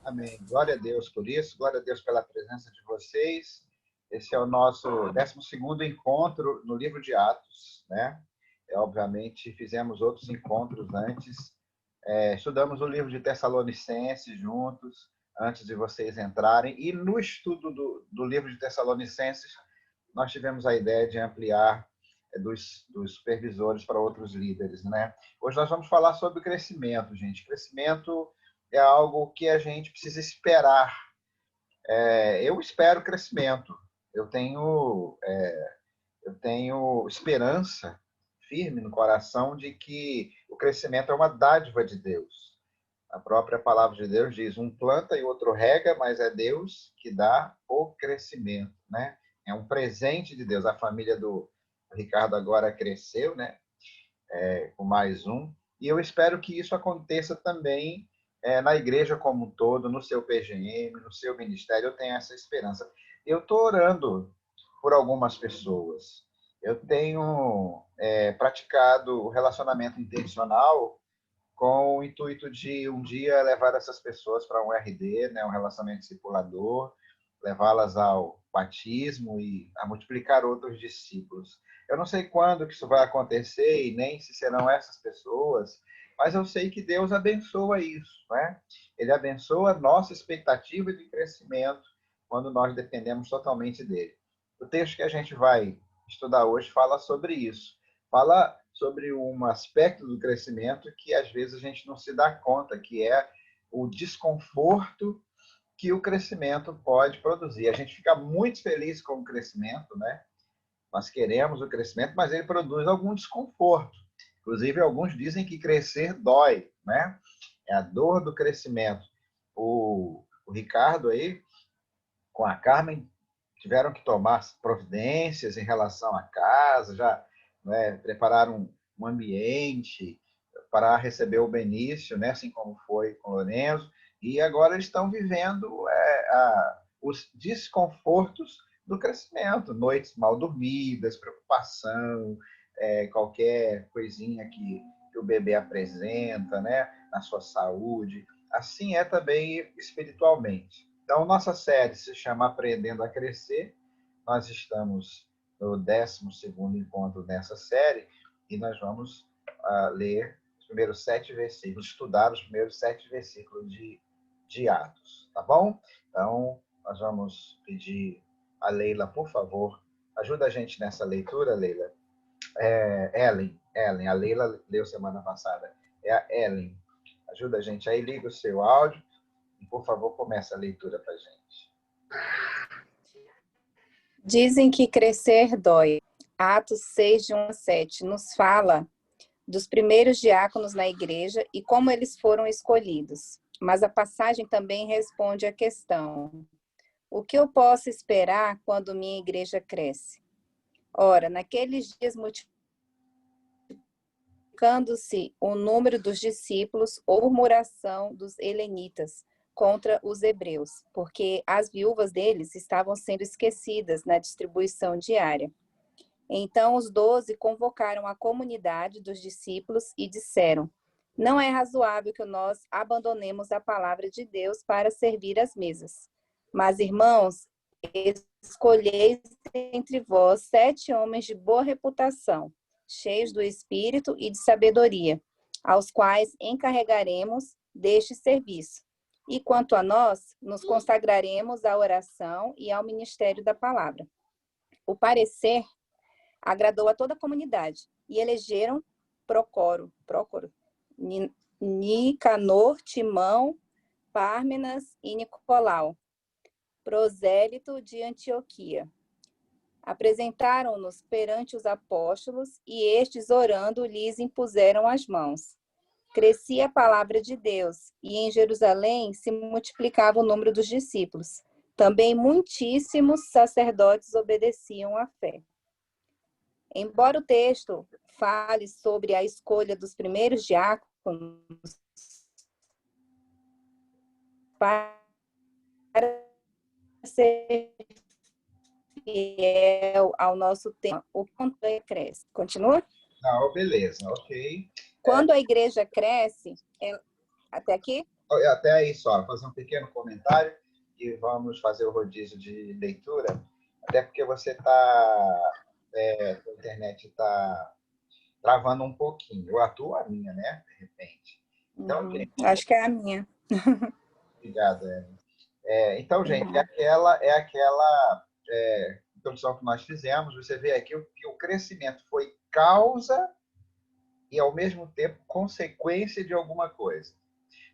Amém. Glória a Deus por isso, glória a Deus pela presença de vocês. Esse é o nosso 12º encontro no livro de Atos, né? Obviamente, fizemos outros encontros antes. Estudamos o livro de Tessalonicenses juntos, antes de vocês entrarem. E no estudo do livro de Tessalonicenses, nós tivemos a ideia de ampliar dos supervisores para outros líderes, né? Hoje nós vamos falar sobre crescimento, gente. Crescimento é algo que a gente precisa esperar. Eu espero crescimento. Eu tenho esperança firme no coração de que o crescimento é uma dádiva de Deus. A própria palavra de Deus diz, um planta e outro rega, mas é Deus que dá o crescimento, né? É um presente de Deus. A família do Ricardo agora cresceu, né? Com mais um. E eu espero que isso aconteça também na igreja como um todo, no seu PGM, no seu ministério. Eu tenho essa esperança. Eu estou orando por algumas pessoas. Eu tenho praticado o relacionamento intencional com o intuito de um dia levar essas pessoas para um RD, né, um relacionamento discipulador, levá-las ao batismo e a multiplicar outros discípulos. Eu não sei quando que isso vai acontecer e nem se serão essas pessoas, mas eu sei que Deus abençoa isso, né? Ele abençoa a nossa expectativa de crescimento quando nós dependemos totalmente dele. O texto que a gente vai estudar hoje fala sobre isso. Fala sobre um aspecto do crescimento que às vezes a gente não se dá conta, que é o desconforto que o crescimento pode produzir. A gente fica muito feliz com o crescimento, né? Nós queremos o crescimento, mas ele produz algum desconforto. Inclusive, alguns dizem que crescer dói, né? É a dor do crescimento. O Ricardo aí, com a Carmen, tiveram que tomar providências em relação à casa, já prepararam um ambiente para receber o Benício, né? Assim como foi com o Lorenzo, e agora eles estão vivendo os desconfortos do crescimento, noites mal dormidas, preocupação, qualquer coisinha que o bebê apresenta, né? Na sua saúde. Assim é também espiritualmente. Então, nossa série se chama Aprendendo a Crescer. Nós estamos no 12º encontro dessa série e nós vamos ler os primeiros 7 versículos, estudar os primeiros 7 versículos de Atos, tá bom? Então, nós vamos pedir a Leila, por favor, ajuda a gente nessa leitura, Leila. Ellen, a Leila leu semana passada. É a Ellen. Ajuda a gente aí, liga o seu áudio e, por favor, começa a leitura para a gente. Dizem que crescer dói. Atos 6, de 1 a 7, nos fala dos primeiros diáconos na igreja e como eles foram escolhidos. Mas a passagem também responde à questão: o que eu posso esperar quando minha igreja cresce? Ora, naqueles dias, multiplicando-se o número dos discípulos, houve murmuração dos helenitas contra os hebreus, porque as viúvas deles estavam sendo esquecidas na distribuição diária. Então os 12 convocaram a comunidade dos discípulos e disseram: não é razoável que nós abandonemos a palavra de Deus para servir às mesas. Mas, irmãos, escolheis entre vós 7 homens de boa reputação, cheios do Espírito e de sabedoria, aos quais encarregaremos deste serviço. E quanto a nós, nos consagraremos à oração e ao ministério da palavra. O parecer agradou a toda a comunidade e elegeram Prócoro, Nicanor, Timão, Pármenas e Nicolau, prosélito de Antioquia. Apresentaram-nos perante os apóstolos e estes, orando, lhes impuseram as mãos. Crescia a palavra de Deus e em Jerusalém se multiplicava o número dos discípulos. Também muitíssimos sacerdotes obedeciam à fé. Embora o texto fale sobre a escolha dos primeiros diáconos para ser fiel ao nosso tema, o quanto cresce. Continua? Não, beleza, ok. Quando a igreja cresce, até aqui? Até aí só, fazer um pequeno comentário e vamos fazer o rodízio de leitura, até porque você está, a internet está travando um pouquinho. Eu atuo a minha, né? De repente. Então, gente, Acho que é a minha. obrigado. Então, gente, é aquela introdução que nós fizemos. Você vê aqui que o crescimento foi causa e, ao mesmo tempo, consequência de alguma coisa.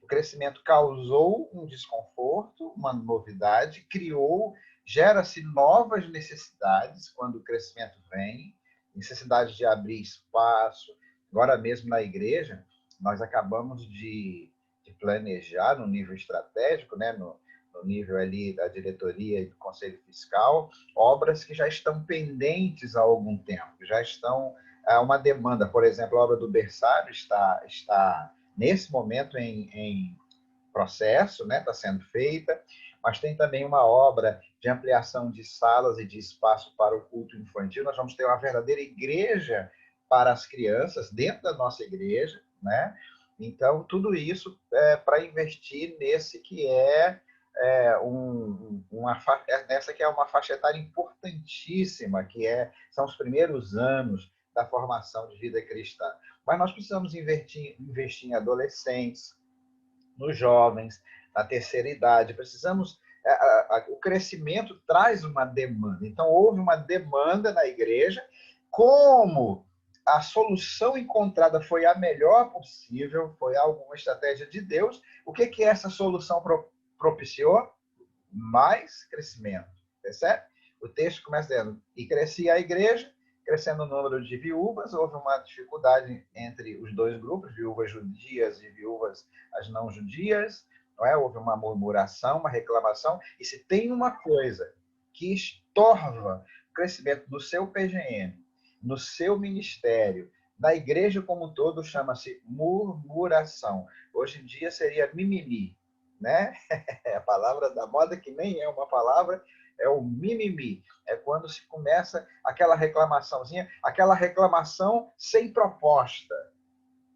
O crescimento causou um desconforto, uma novidade, gera-se novas necessidades quando o crescimento vem, necessidade de abrir espaço. Agora mesmo na igreja, nós acabamos de planejar no nível estratégico, né, no nível ali da diretoria e do conselho fiscal, obras que já estão pendentes há algum tempo, já estão uma demanda. Por exemplo, a obra do berçário está nesse momento em processo, né? Está sendo feita, mas tem também uma obra de ampliação de salas e de espaço para o culto infantil. Nós vamos ter uma verdadeira igreja para as crianças dentro da nossa igreja, né? Então, tudo isso é para investir nesse que nessa que é uma faixa etária importantíssima, são os primeiros anos da formação de vida cristã. Mas nós precisamos investir em adolescentes, nos jovens, na terceira idade. Precisamos. O crescimento traz uma demanda. Então, houve uma demanda na igreja. Como a solução encontrada foi a melhor possível, foi alguma estratégia de Deus, o que essa solução propiciou? Mais crescimento. Percebe? O texto começa dizendo: e crescia a igreja, crescendo o número de viúvas. Houve uma dificuldade entre os dois grupos, viúvas judias e viúvas as não judias, não é? Houve uma murmuração, uma reclamação. E se tem uma coisa que estorva o crescimento do seu PGM, no seu ministério, na igreja como um todo, chama-se murmuração. Hoje em dia seria mimimi, né? É a palavra da moda, que nem é uma palavra, é o mimimi. É quando se começa aquela reclamaçãozinha, aquela reclamação sem proposta,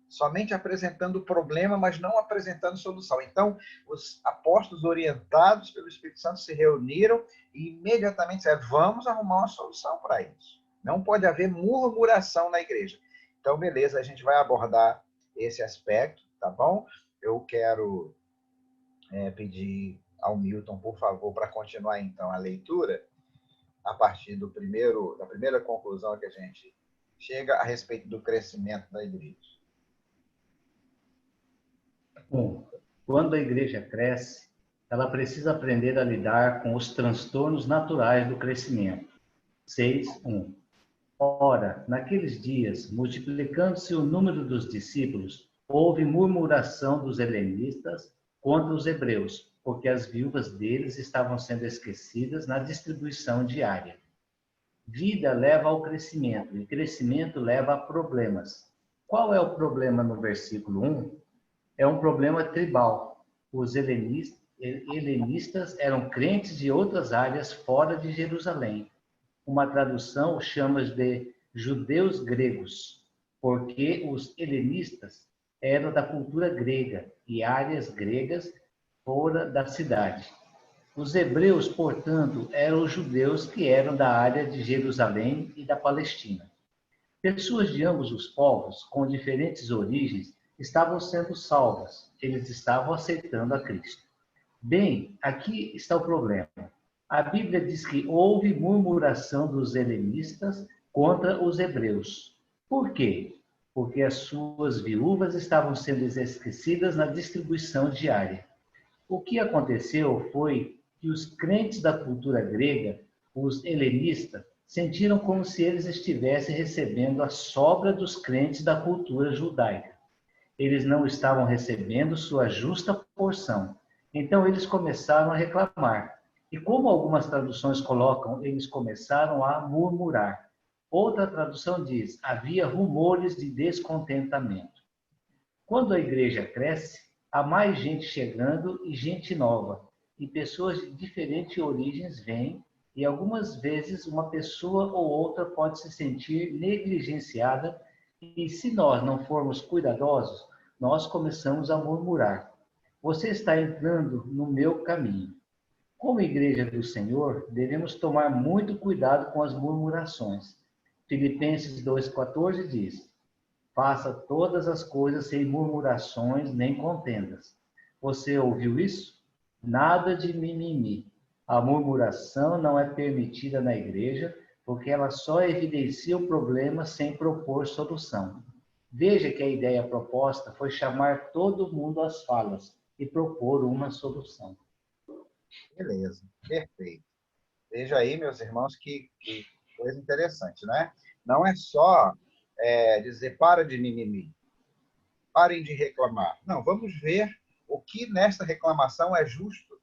somente apresentando o problema, mas não apresentando solução. Então, os apóstolos, orientados pelo Espírito Santo, se reuniram e imediatamente disseram: vamos arrumar uma solução para isso. Não pode haver murmuração na igreja. Então, beleza, a gente vai abordar esse aspecto, tá bom? Eu quero pedir ao Milton, por favor, para continuar, então, a leitura, a partir da primeira conclusão que a gente chega a respeito do crescimento da igreja. Bom, quando a igreja cresce, ela precisa aprender a lidar com os transtornos naturais do crescimento. 6:1. Ora, naqueles dias, multiplicando-se o número dos discípulos, houve murmuração dos helenistas contra os hebreus, porque as viúvas deles estavam sendo esquecidas na distribuição diária. Vida leva ao crescimento, e crescimento leva a problemas. Qual é o problema no versículo 1? É um problema tribal. Os helenistas eram crentes de outras áreas fora de Jerusalém. Uma tradução chama de judeus gregos, porque os helenistas eram da cultura grega e áreas gregas fora da cidade. Os hebreus, portanto, eram os judeus que eram da área de Jerusalém e da Palestina. Pessoas de ambos os povos, com diferentes origens, estavam sendo salvas. Eles estavam aceitando a Cristo. Bem, aqui está o problema. A Bíblia diz que houve murmuração dos helenistas contra os hebreus. Por quê? Porque as suas viúvas estavam sendo esquecidas na distribuição diária. O que aconteceu foi que os crentes da cultura grega, os helenistas, sentiram como se eles estivessem recebendo a sobra dos crentes da cultura judaica. Eles não estavam recebendo sua justa porção. Então eles começaram a reclamar. E como algumas traduções colocam, eles começaram a murmurar. Outra tradução diz: havia rumores de descontentamento. Quando a igreja cresce, há mais gente chegando e gente nova. E pessoas de diferentes origens vêm, e algumas vezes uma pessoa ou outra pode se sentir negligenciada, e se nós não formos cuidadosos, nós começamos a murmurar. você está entrando no meu caminho. Como igreja do Senhor, devemos tomar muito cuidado com as murmurações. Filipenses 2,14 diz: faça todas as coisas sem murmurações nem contendas. Você ouviu isso? Nada de mimimi. A murmuração não é permitida na igreja, porque ela só evidencia o problema sem propor solução. Veja que a ideia proposta foi chamar todo mundo às falas e propor uma solução. Beleza, perfeito. Veja aí, meus irmãos, que coisa interessante, né? Não é só dizer para de mimimi, parem de reclamar. Não, vamos ver o que nesta reclamação é justo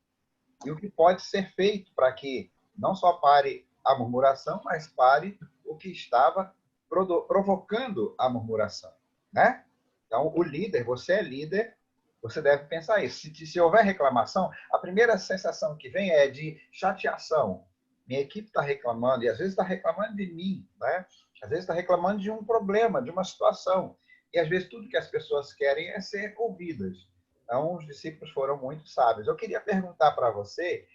e o que pode ser feito para que não só pare a murmuração, mas pare o que estava provocando a murmuração, né? Então, o líder, você é líder, você deve pensar isso. Se houver reclamação, a primeira sensação que vem é de chateação. Minha equipe está reclamando, e às vezes está reclamando de mim, né? Às vezes está reclamando de um problema, de uma situação. E às vezes tudo que as pessoas querem é ser ouvidas. Então, os discípulos foram muito sábios. Eu queria perguntar para você,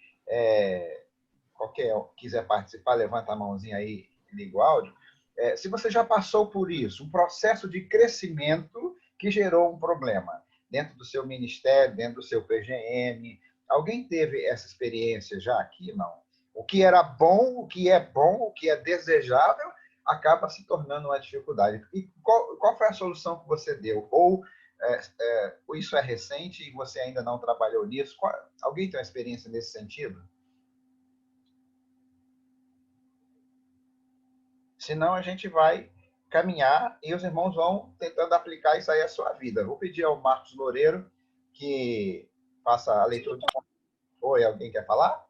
qualquer um que quiser participar, levanta a mãozinha aí e liga o áudio. Se você já passou por isso, um processo de crescimento que gerou um problema dentro do seu ministério, dentro do seu PGM. Alguém teve essa experiência já aqui? Não. O que era bom, o que é desejável, acaba se tornando uma dificuldade. E qual foi a solução que você deu? Ou isso é recente e você ainda não trabalhou nisso? Alguém tem uma experiência nesse sentido? Senão a gente vai caminhar e os irmãos vão tentando aplicar isso aí à sua vida. Vou pedir ao Marcos Loureiro que faça a leitura do... Oi, alguém quer falar?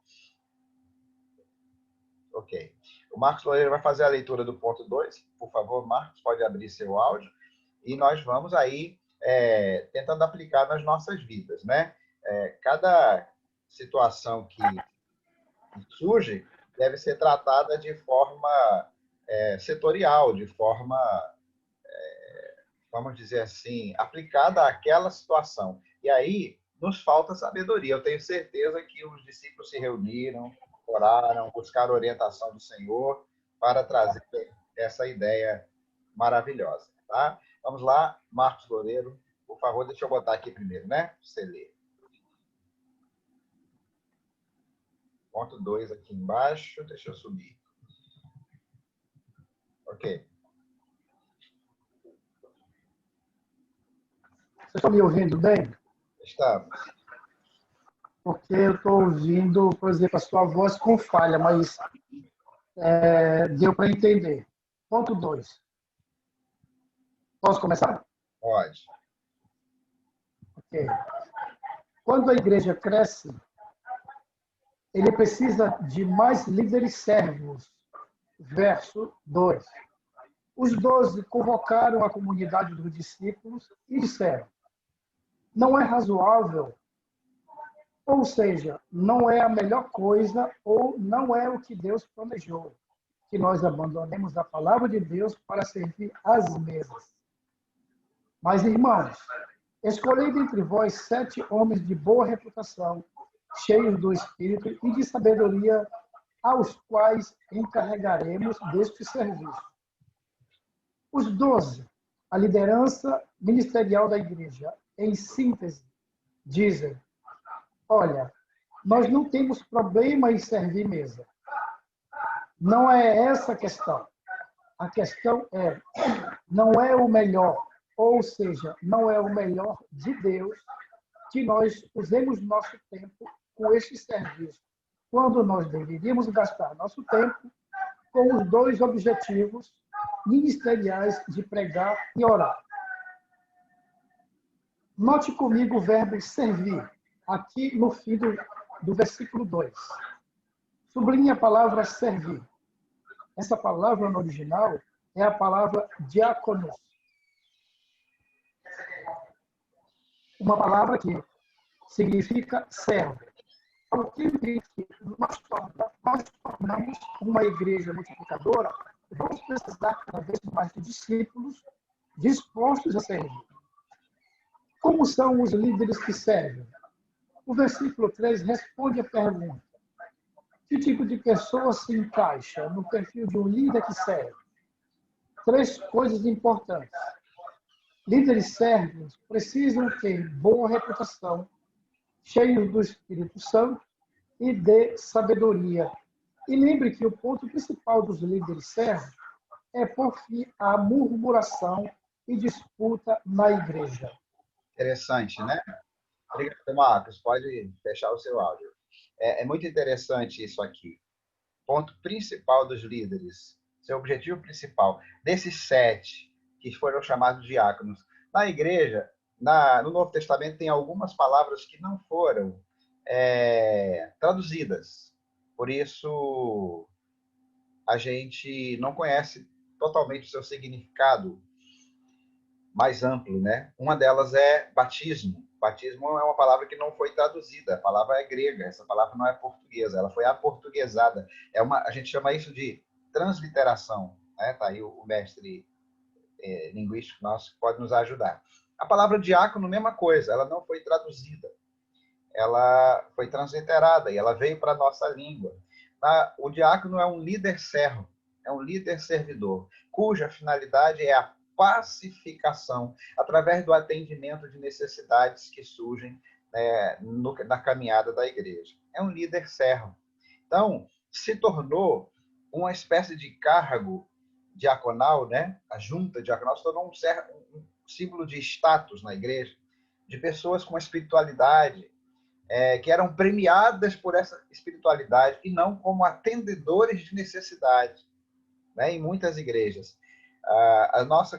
Ok. O Marcos Loureiro vai fazer a leitura do ponto 2. Por favor, Marcos, pode abrir seu áudio. E nós vamos aí tentando aplicar nas nossas vidas, né? Cada situação que surge deve ser tratada de forma setorial, de forma, vamos dizer assim, aplicada àquela situação. E aí nos falta sabedoria. Eu tenho certeza que os discípulos se reuniram, oraram, buscaram orientação do Senhor para trazer essa ideia maravilhosa. Tá? Vamos lá, Marcos Loureiro, por favor, deixa eu botar aqui primeiro, né? Você lê. Ponto 2 aqui embaixo, deixa eu subir. Ok. Vocês estão me ouvindo bem? Estamos. Porque eu estou ouvindo, por exemplo, a sua voz com falha, mas deu para entender. Ponto 2. Posso começar? Pode. Ok. Quando a igreja cresce, ele precisa de mais líderes servos. Verso 2. Os 12 convocaram a comunidade dos discípulos e disseram: não é razoável, ou seja, não é a melhor coisa ou não é o que Deus planejou, que nós abandonemos a palavra de Deus para servir às mesas. Mas, irmãos, escolhei dentre vós 7 homens de boa reputação, cheios do Espírito e de sabedoria, aos quais encarregaremos deste serviço. Os 12, a liderança ministerial da igreja, em síntese, dizem: olha, nós não temos problema em servir mesa. Não é essa a questão. A questão não é o melhor, ou seja, não é o melhor de Deus que nós usemos nosso tempo com este serviço, quando nós deveríamos gastar nosso tempo com os 2 objetivos ministeriais de pregar e orar. Note comigo o verbo servir, aqui no fim do versículo 2. Sublinhe a palavra servir. Essa palavra no original é a palavra diáconos. Uma palavra que significa servo. O que diz que nós tornamos uma igreja multiplicadora, vamos precisar cada vez mais de discípulos dispostos a servir. Como são os líderes que servem? O versículo 3 responde a pergunta: que tipo de pessoa se encaixa no perfil de um líder que serve? 3 coisas importantes. Líderes servos precisam ter boa reputação, cheios do Espírito Santo e de sabedoria. E lembre que o ponto principal dos líderes servos é por fim a murmuração e disputa na igreja. Interessante, né? Obrigado, Marcos. Pode fechar o seu áudio. É muito interessante isso aqui. Ponto principal dos líderes, seu objetivo principal, desses 7 que foram chamados diáconos. Na igreja, no Novo Testamento, tem algumas palavras que não foram traduzidas. Por isso, a gente não conhece totalmente o seu significado mais amplo, né? Uma delas é batismo. Batismo é uma palavra que não foi traduzida, a palavra é grega, essa palavra não é portuguesa, ela foi aportuguesada. A gente chama isso de transliteração, né? Tá aí o mestre linguístico nosso que pode nos ajudar. A palavra diácono, mesma coisa, ela não foi traduzida, ela foi transliterada e ela veio para a nossa língua. O diácono é um líder servo, é um líder servidor, cuja finalidade é a pacificação, através do atendimento de necessidades que surgem na caminhada da igreja. É um líder servo. Então, se tornou uma espécie de cargo diaconal, né? A junta diaconal se tornou um símbolo de status na igreja, de pessoas com espiritualidade, que eram premiadas por essa espiritualidade e não como atendedores de necessidade, né? Em muitas igrejas.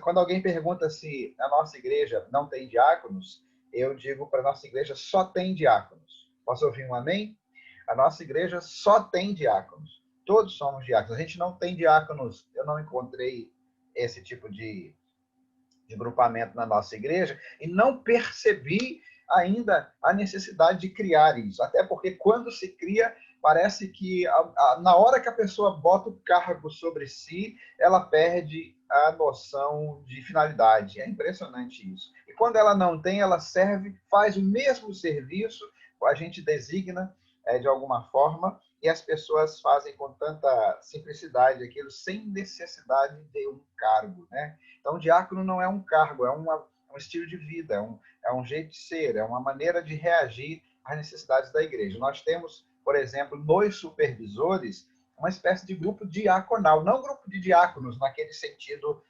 Quando alguém pergunta se a nossa igreja não tem diáconos, eu digo para a nossa igreja só tem diáconos. Posso ouvir um amém? A nossa igreja só tem diáconos. Todos somos diáconos. A gente não tem diáconos. Eu não encontrei esse tipo de grupamento na nossa igreja e não percebi ainda a necessidade de criar isso. Até porque quando se cria, parece que na hora que a pessoa bota o cargo sobre si, ela perde a noção de finalidade. É impressionante isso. E quando ela não tem, ela serve, faz o mesmo serviço, a gente designa de alguma forma, e as pessoas fazem com tanta simplicidade aquilo, sem necessidade de um cargo, né? Então, o diácono não é um cargo, é um estilo de vida, é um jeito de ser, é uma maneira de reagir às necessidades da igreja. Nós temos, por exemplo, nos supervisores, uma espécie de grupo diaconal, não grupo de diáconos naquele sentido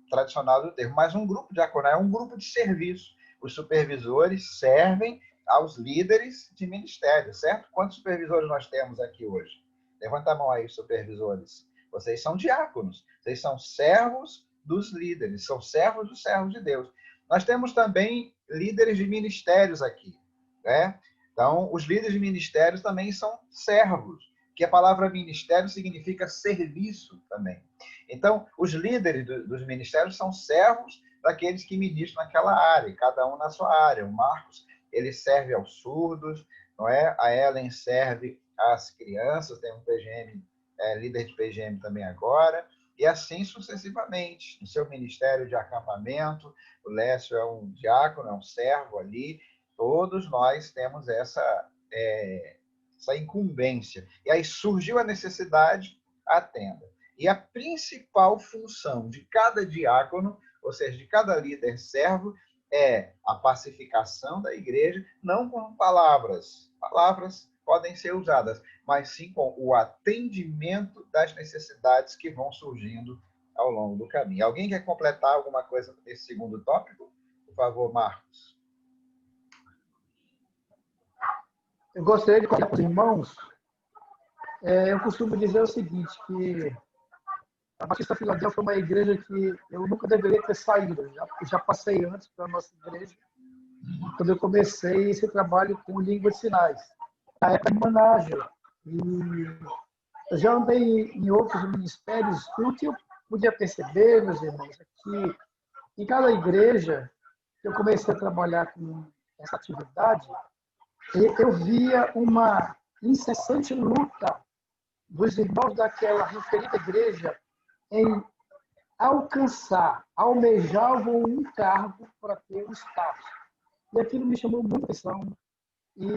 tradicional do termo, mas um grupo diaconal, é um grupo de serviço. Os supervisores servem aos líderes de ministério, certo? Quantos supervisores nós temos aqui hoje? Levanta a mão aí, supervisores. Vocês são diáconos, vocês são servos dos líderes, são servos dos servos de Deus. Nós temos também líderes de ministérios aqui, né? Então, os líderes de ministérios também são servos, que a palavra ministério significa serviço também. Então, os líderes dos ministérios são servos daqueles que ministram naquela área, cada um na sua área. O Marcos, ele serve aos surdos, não é? A Ellen serve às crianças, tem um PGM, líder de PGM também agora, e assim sucessivamente. No seu ministério de acampamento, o Lécio é um diácono, é um servo ali, todos nós temos essa incumbência. E aí surgiu a necessidade, atenda. E a principal função de cada diácono, ou seja, de cada líder servo, é a pacificação da igreja, não com palavras. Palavras podem ser usadas, mas sim com o atendimento das necessidades que vão surgindo ao longo do caminho. Alguém quer completar alguma coisa nesse segundo tópico? Por favor, Marcos. Eu gostaria de contar para os irmãos, eu costumo dizer o seguinte, que a Batista Filadélfia é uma igreja que eu nunca deveria ter saído. Eu já passei antes para a nossa igreja, quando eu comecei esse trabalho com língua de sinais. Na época de Manágio. E eu já andei em outros ministérios, e o que eu podia perceber, meus irmãos, é que em cada igreja que eu comecei a trabalhar com essa atividade, eu via uma incessante luta dos irmãos daquela referida igreja em almejavam um cargo para ter um status. E aquilo me chamou muita atenção. E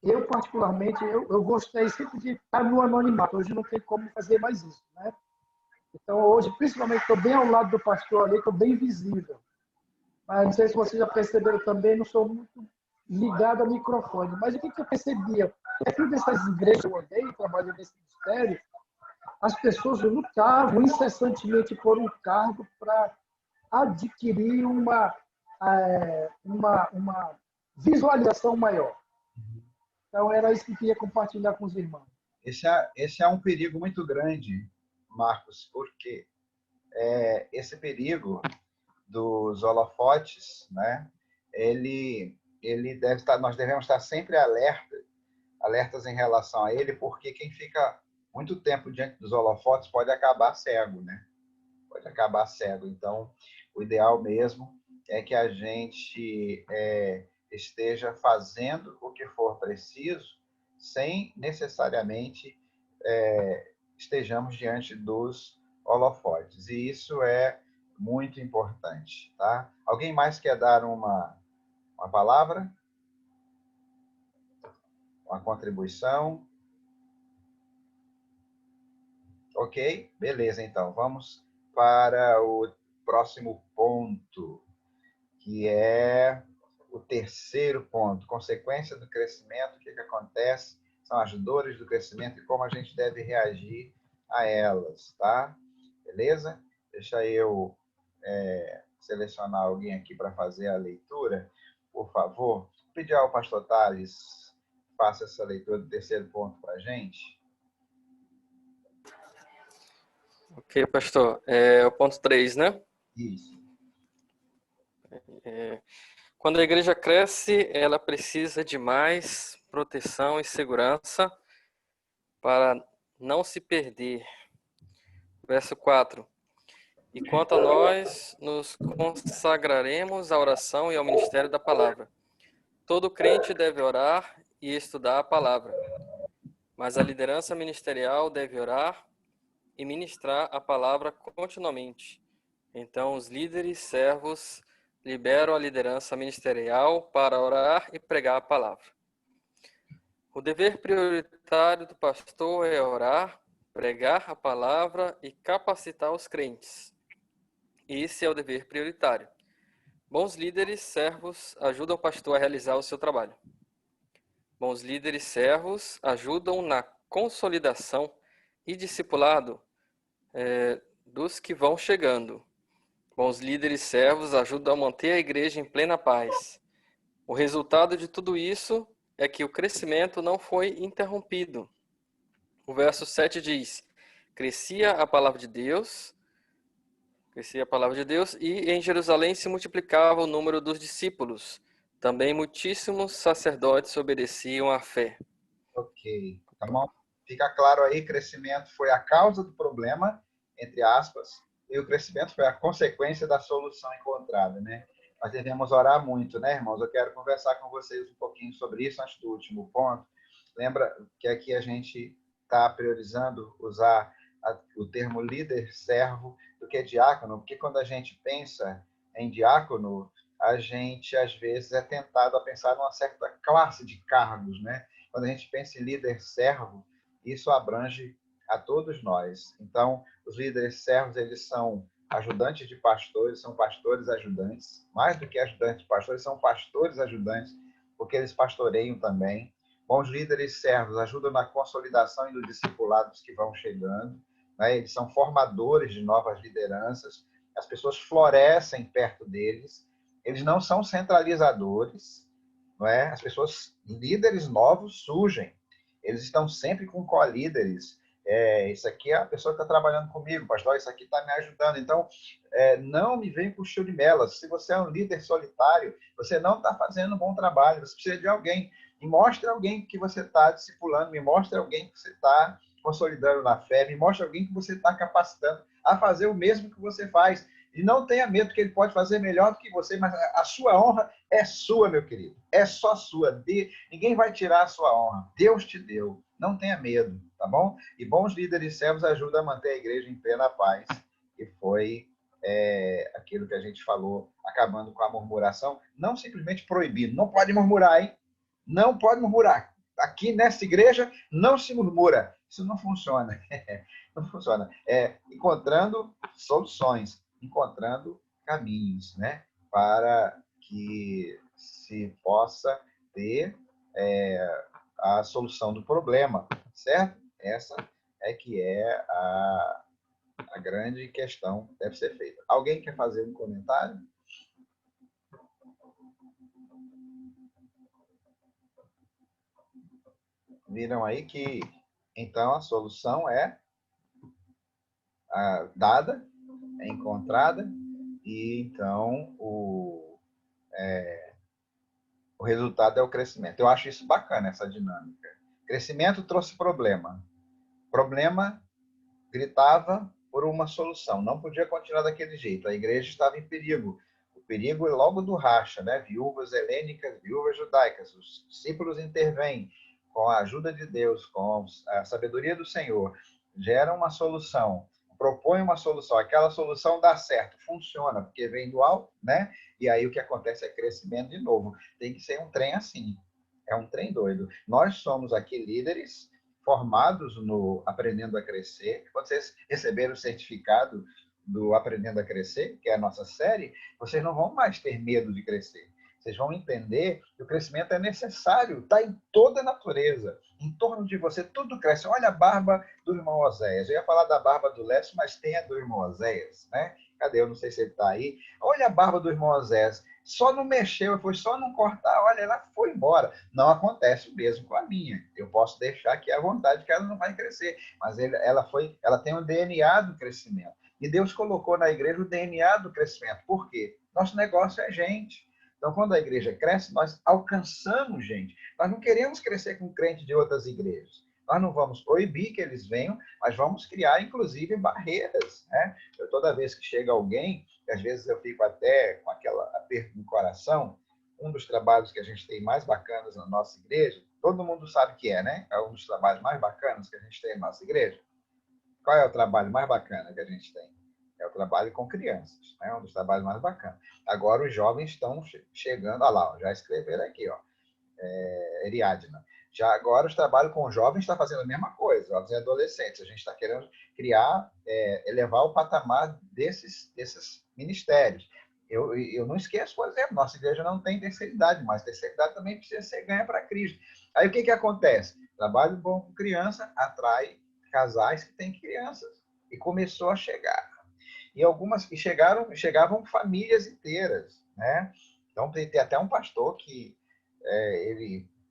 eu, particularmente, eu gostei sempre de estar no anonimato. Hoje não tem como fazer mais isso, né? Então, hoje, principalmente, estou bem ao lado do pastor ali, estou bem visível. Mas não sei se vocês já perceberam também, não sou muito ligado ao microfone. Mas o que eu percebia? Aqui dessas igrejas que eu andei, trabalhando nesse ministério, as pessoas lutavam incessantemente por um cargo para adquirir uma visualização maior. Então, era isso que eu queria compartilhar com os irmãos. Esse é um perigo muito grande, Marcos, porque esse perigo dos holofotes, né? Ele deve estar, nós devemos estar sempre alertas em relação a ele, porque quem fica muito tempo diante dos holofotes pode acabar cego, né? Pode acabar cego. Então, o ideal mesmo é que a gente esteja fazendo o que for preciso, sem necessariamente estejamos diante dos holofotes. E isso é muito importante, tá? Alguém mais quer dar uma palavra? Uma contribuição? Ok? Beleza, então. Vamos para o próximo ponto, que é o terceiro ponto. Consequência do crescimento, o que acontece? São as dores do crescimento e como a gente deve reagir a elas, tá? Beleza? Deixa eu selecionar alguém aqui para fazer a leitura, por favor. Vou pedir ao pastor Thales faça essa leitura do terceiro ponto para a gente. Ok, pastor. É o ponto 3, né? Isso. Quando a igreja cresce, ela precisa de mais proteção e segurança para não se perder. Verso 4. E quanto a nós, nos consagraremos à oração e ao ministério da palavra. Todo crente deve orar e estudar a palavra, mas a liderança ministerial deve orar e ministrar a palavra continuamente. Então, os líderes servos liberam a liderança ministerial para orar e pregar a palavra. O dever prioritário do pastor é orar, pregar a palavra e capacitar os crentes. Esse é o dever prioritário. Bons líderes servos ajudam o pastor a realizar o seu trabalho. Bons líderes servos ajudam na consolidação e discipulado dos que vão chegando. Bons líderes servos ajudam a manter a igreja em plena paz. O resultado de tudo isso é que o crescimento não foi interrompido. O verso 7 diz: crescia a palavra de Deus e em Jerusalém se multiplicava o número dos discípulos. Também muitíssimos sacerdotes obedeciam à fé. Ok. Tá bom? Fica claro aí, crescimento foi a causa do problema, entre aspas, e o crescimento foi a consequência da solução encontrada, né? Nós devemos orar muito, né, irmãos? Eu quero conversar com vocês um pouquinho sobre isso antes do último ponto. Lembra que aqui a gente está priorizando usar o termo líder, servo, do que diácono, porque quando a gente pensa em diácono, a gente às vezes é tentado a pensar numa certa classe de cargos, né? Quando a gente pensa em líder servo, isso abrange a todos nós. Então, os líderes servos, eles são ajudantes de pastores, são pastores ajudantes. Mais do que ajudantes de pastores, são pastores ajudantes, porque eles pastoreiam também. Bons líderes servos ajudam na consolidação e no discipulado dos que vão chegando, né? Eles são formadores de novas lideranças. As pessoas florescem perto deles. Eles não são centralizadores, não é? As pessoas, líderes novos surgem. Eles estão sempre com co-líderes. Isso aqui é a pessoa que está trabalhando comigo, pastor, isso aqui está me ajudando. Então, não me vem com o show de melas. Se você é um líder solitário, você não está fazendo um bom trabalho. Você precisa de alguém. Me mostre alguém que você está discipulando, me mostre alguém que você está consolidando na fé, me mostre alguém que você está capacitando a fazer o mesmo que você faz. E não tenha medo que ele pode fazer melhor do que você, mas a sua honra é sua, meu querido. É só sua. Ninguém vai tirar a sua honra. Deus te deu. Não tenha medo, tá bom? E bons líderes servos ajudam a manter a igreja em plena paz, que foi aquilo que a gente falou, acabando com a murmuração, não simplesmente proibindo, não pode murmurar, hein? Não pode murmurar. Aqui nessa igreja não se murmura. Isso não funciona. Não funciona. Encontrando soluções, encontrando caminhos, né? Para que se possa ter a solução do problema, certo? Essa é que é a grande questão que deve ser feita. Alguém quer fazer um comentário? Viram aí que, então, a solução é dada, é encontrada, e, então, o resultado é o crescimento. Eu acho isso bacana, essa dinâmica. Crescimento trouxe problema. Problema gritava por uma solução. Não podia continuar daquele jeito. A igreja estava em perigo. O perigo é logo do racha, né? Viúvas helênicas, viúvas judaicas. Os discípulos intervêm com a ajuda de Deus, com a sabedoria do Senhor. Geram uma solução, propõem uma solução. Aquela solução dá certo, funciona, porque vem do alto, né? E aí o que acontece é crescimento de novo. Tem que ser um trem assim. É um trem doido. Nós somos aqui líderes formados no Aprendendo a Crescer. Quando vocês receberam o certificado do Aprendendo a Crescer, que é a nossa série, vocês não vão mais ter medo de crescer. Vocês vão entender que o crescimento é necessário, está em toda a natureza. Em torno de você, tudo cresce. Olha a barba do irmão Oséias. Eu ia falar da barba do Lécio, mas tem a do irmão Oséias, né? Cadê? Eu não sei se ele está aí. Olha a barba do irmão Oséias. Só não mexeu, foi só não cortar, olha, ela foi embora. Não acontece o mesmo com a minha. Eu posso deixar aqui à vontade que ela não vai crescer, mas ela tem o DNA do crescimento. E Deus colocou na igreja o DNA do crescimento. Por quê? Nosso negócio é gente. Então, quando a igreja cresce, nós alcançamos gente. Nós não queremos crescer com crente de outras igrejas. Nós não vamos proibir que eles venham, mas vamos criar, inclusive, barreiras, né? Toda vez que chega alguém, às vezes eu fico até com aquela aperto no coração, um dos trabalhos que a gente tem mais bacanas na nossa igreja, todo mundo sabe que é, né? É um dos trabalhos mais bacanas que a gente tem na nossa igreja. Qual é o trabalho mais bacana que a gente tem? É o trabalho com crianças, né? Um dos trabalhos mais bacanas. Agora os jovens estão chegando, olha lá, já escreveram aqui, ó, Ariadna. Já agora os trabalhos com jovens está fazendo a mesma coisa, jovens e adolescentes. A gente está querendo criar, elevar o patamar desses ministérios. Eu não esqueço, por exemplo, nossa igreja não tem terceira idade, mas terceira idade também precisa ser ganha para Cristo. Aí o que acontece? Trabalho bom com criança atrai casais que têm crianças. E começou a chegar. E algumas que chegavam famílias inteiras, né? Então tem até um pastor que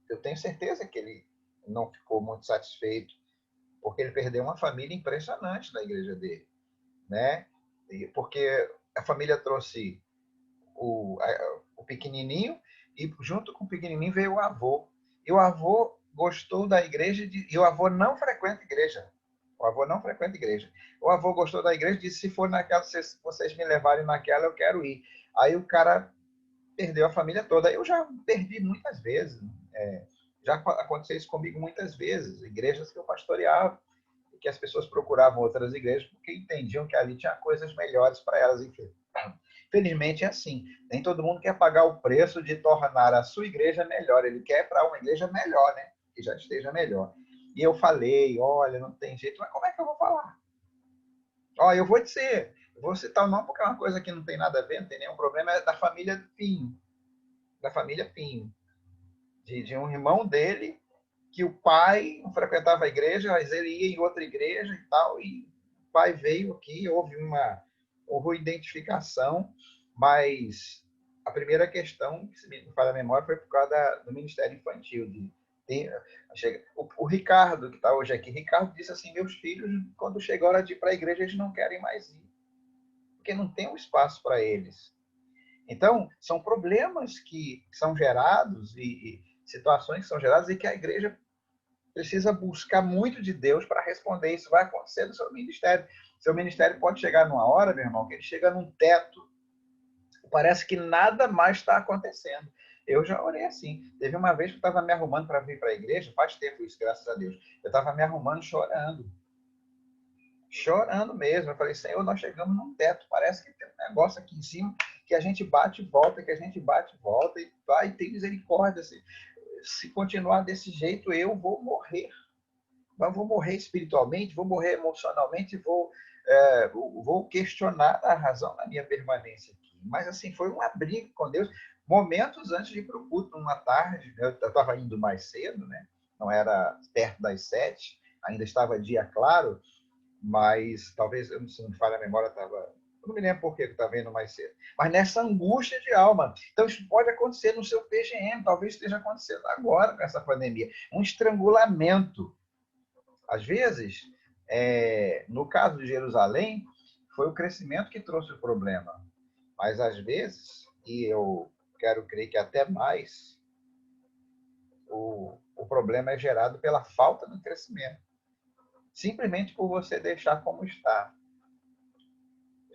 eu tenho certeza que ele não ficou muito satisfeito, porque ele perdeu uma família impressionante na igreja dele, né? Porque a família trouxe o pequenininho e junto com o pequenininho veio o avô. E o avô gostou da igreja e o avô não frequenta igreja. O avô não frequenta igreja. O avô gostou da igreja e disse, se for naquela, se vocês me levarem naquela, eu quero ir. Aí o cara perdeu a família toda. Eu já perdi muitas vezes. Já aconteceu isso comigo muitas vezes. Igrejas que eu pastoreava, e que as pessoas procuravam outras igrejas porque entendiam que ali tinha coisas melhores para elas. Infelizmente é assim. Nem todo mundo quer pagar o preço de tornar a sua igreja melhor. Ele quer para uma igreja melhor, né? Que já esteja melhor. E eu falei, olha, não tem jeito. Mas como é que eu vou falar? Ó, eu vou dizer, eu vou citar o nome porque é uma coisa que não tem nada a ver, não tem nenhum problema, é da família Pinho. Da família Pinho. De um irmão dele, que o pai não frequentava a igreja, mas ele ia em outra igreja e tal, e o pai veio aqui, houve uma identificação, mas a primeira questão, que se me fala a memória, foi por causa do Ministério Infantil. O Ricardo, que está hoje aqui, Ricardo disse assim, meus filhos, quando chega a hora de ir para a igreja, eles não querem mais ir, porque não tem um espaço para eles. Então, são problemas que são gerados e situações que são geradas e que a igreja precisa buscar muito de Deus para responder. Isso vai acontecer no seu ministério. Seu ministério pode chegar numa hora, meu irmão, que ele chega num teto. Parece que nada mais está acontecendo. Eu já orei assim. Teve uma vez que eu estava me arrumando para vir para a igreja, faz tempo isso, graças a Deus. Eu estava me arrumando chorando. chorando mesmo. Eu falei, Senhor, nós chegamos num teto, parece que tem um negócio aqui em cima que a gente bate e volta, que a gente bate e volta, e vai, tem misericórdia. Se continuar desse jeito, eu vou morrer. Mas vou morrer espiritualmente, vou morrer emocionalmente, vou questionar a razão da minha permanência aqui. Mas, assim, foi uma briga com Deus. Momentos antes de ir para o culto, numa tarde, eu estava indo mais cedo, né? Não era perto das 7, ainda estava dia claro, mas talvez, eu não me falha a memória, estava... Eu não me lembro por que eu estava indo mais cedo. Mas nessa angústia de alma. Então, isso pode acontecer no seu PGM, talvez esteja acontecendo agora com essa pandemia. Um estrangulamento. Às vezes, no caso de Jerusalém, foi o crescimento que trouxe o problema. Mas, às vezes, e eu quero crer que até mais, o problema é gerado pela falta de crescimento. Simplesmente por você deixar como está.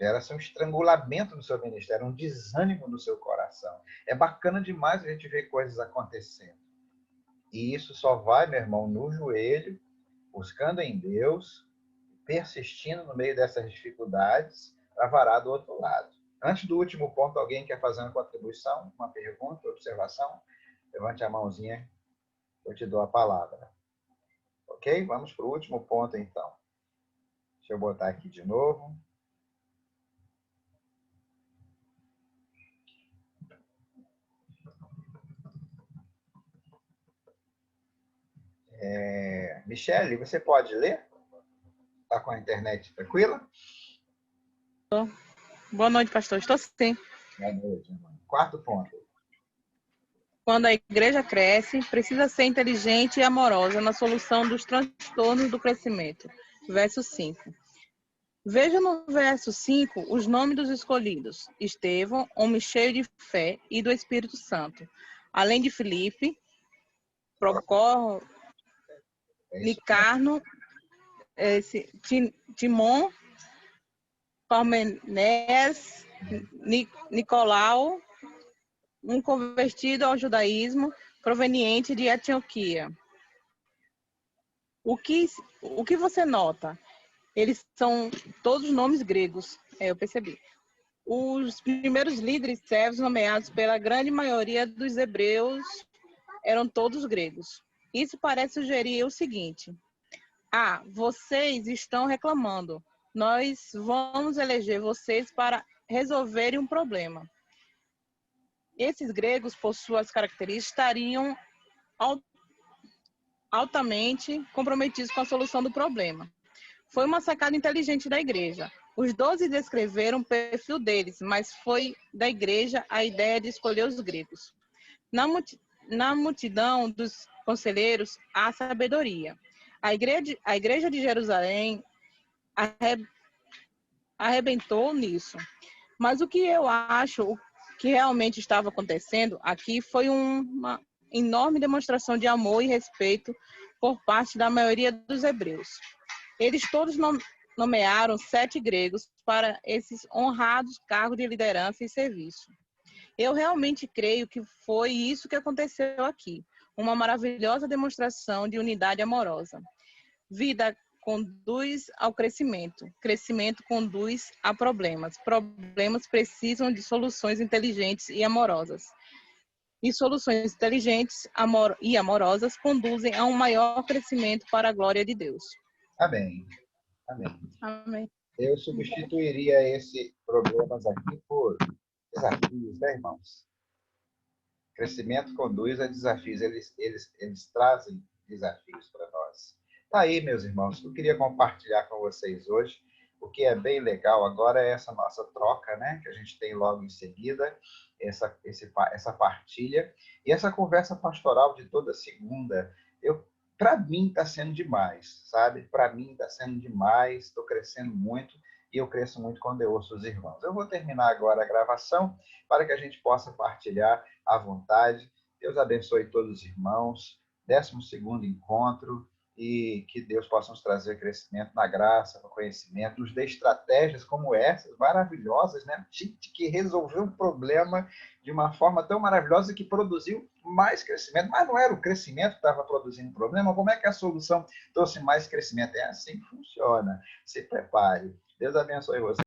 Gera-se um estrangulamento no seu ministério, um desânimo no seu coração. É bacana demais a gente ver coisas acontecendo. E isso só vai, meu irmão, no joelho, buscando em Deus, persistindo no meio dessas dificuldades, para varar do outro lado. Antes do último ponto, alguém quer fazer uma contribuição, uma pergunta, observação? Levante a mãozinha, eu te dou a palavra. Ok? Vamos para o último ponto, então. Deixa eu botar aqui de novo. Michele, você pode ler? Está com a internet tranquila? Boa noite, pastor. Estou sim. Boa noite, irmão. Quarto ponto. Quando a igreja cresce, precisa ser inteligente e amorosa na solução dos transtornos do crescimento. Verso 5. Veja no verso 5 os nomes dos escolhidos. Estevão, homem cheio de fé e do Espírito Santo. Além de Filipe, Procórrio, Nicarno, Timon, Parmenés, Nicolau, um convertido ao judaísmo proveniente de Antioquia. O que você nota? Eles são todos nomes gregos, eu percebi. Os primeiros líderes servos nomeados pela grande maioria dos hebreus eram todos gregos. Isso parece sugerir o seguinte: vocês estão reclamando. Nós vamos eleger vocês para resolverem um problema. Esses gregos, por suas características, estariam altamente comprometidos com a solução do problema. Foi uma sacada inteligente da igreja. Os 12 descreveram o perfil deles, mas foi da igreja a ideia de escolher os gregos. Na multidão dos conselheiros, há sabedoria. A igreja de Jerusalém arrebentou nisso. Mas o que eu acho que realmente estava acontecendo aqui foi uma enorme demonstração de amor e respeito por parte da maioria dos hebreus. Eles todos nomearam 7 gregos para esses honrados cargos de liderança e serviço. Eu realmente creio que foi isso que aconteceu aqui. Uma maravilhosa demonstração de unidade amorosa. Vida conduz ao crescimento. Crescimento conduz a problemas. Problemas precisam de soluções inteligentes e amorosas. E soluções inteligentes e amorosas conduzem a um maior crescimento para a glória de Deus. Amém. Amém. Amém. Eu substituiria esses problemas aqui por desafios, né, irmãos? Crescimento conduz a desafios. Eles trazem desafios para nós. Tá aí, meus irmãos, eu queria compartilhar com vocês hoje, o que é bem legal agora é essa nossa troca, né, que a gente tem logo em seguida, essa partilha, e essa conversa pastoral de toda segunda. Para mim está sendo demais, sabe? Para mim está sendo demais, estou crescendo muito, e eu cresço muito quando eu ouço os irmãos. Eu vou terminar agora a gravação, para que a gente possa partilhar à vontade. Deus abençoe todos os irmãos. 12º encontro. e que Deus possa nos trazer crescimento na graça, no conhecimento, nos dê estratégias como essas, maravilhosas, né? Gente que resolveu um problema de uma forma tão maravilhosa que produziu mais crescimento, mas não era o crescimento que estava produzindo o problema, como é que a solução trouxe mais crescimento? É assim que funciona. Se prepare. Deus abençoe você.